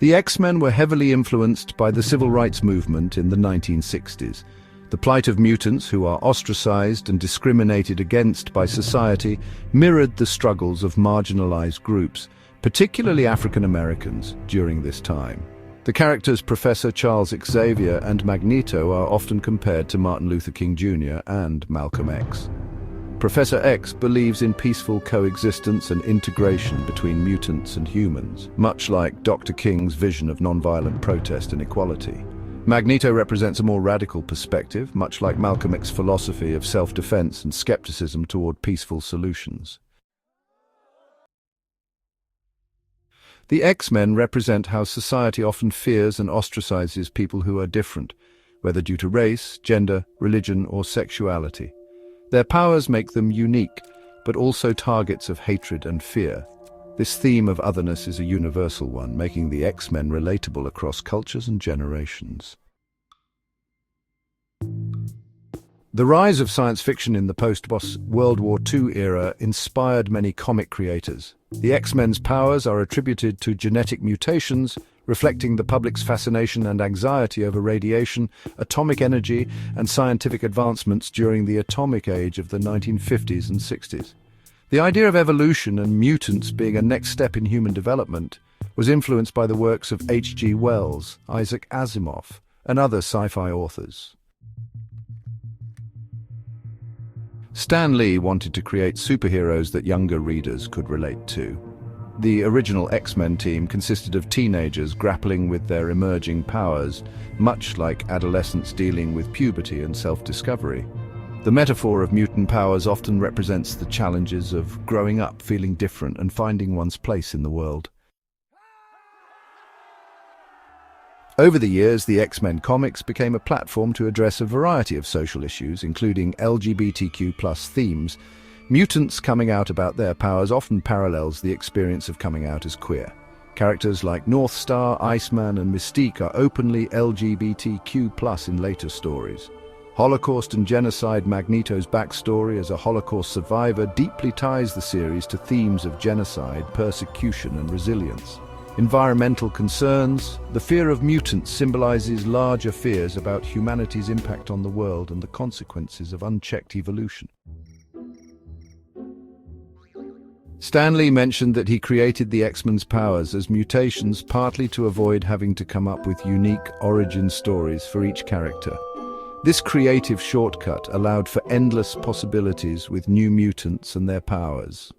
The X-Men were heavily influenced by the civil rights movement in the 1960s. The plight of mutants who are ostracized and discriminated against by society mirrored the struggles of marginalized groups, particularly African Americans, during this time. The characters Professor Charles Xavier and Magneto are often compared to Martin Luther King Jr. and Malcolm X. Professor X believes in peaceful coexistence and integration between mutants and humans, much like Dr. King's vision of nonviolent protest and equality. Magneto represents a more radical perspective, much like Malcolm X's philosophy of self-defense and skepticism toward peaceful solutions. The X-Men represent how society often fears and ostracizes people who are different, whether due to race, gender, religion, or sexuality. Their powers make them unique, but also targets of hatred and fear. This theme of otherness is a universal one, making the X-Men relatable across cultures and generations. The rise of science fiction in the post-World War II era inspired many comic creators. The X-Men's powers are attributed to genetic mutations, reflecting the public's fascination and anxiety over radiation, atomic energy, and scientific advancements during the atomic age of the 1950s and 60s. The idea of evolution and mutants being a next step in human development was influenced by the works of H.G. Wells, Isaac Asimov, and other sci-fi authors. Stan Lee wanted to create superheroes that younger readers could relate to. The original X-Men team consisted of teenagers grappling with their emerging powers, much like adolescents dealing with puberty and self-discovery. The metaphor of mutant powers often represents the challenges of growing up, feeling different, and finding one's place in the world. Over the years, the X-Men comics became a platform to address a variety of social issues, including LGBTQ+ themes. Mutants coming out about their powers often parallels the experience of coming out as queer. Characters like Northstar, Iceman, and Mystique are openly LGBTQ+ in later stories. Holocaust and genocide. Magneto's backstory as a Holocaust survivor deeply ties the series to themes of genocide, persecution, and resilience. Environmental concerns. The fear of mutants symbolizes larger fears about humanity's impact on the world and the consequences of unchecked evolution. Stan Lee mentioned that he created the X-Men's powers as mutations partly to avoid having to come up with unique origin stories for each character. This creative shortcut allowed for endless possibilities with new mutants and their powers.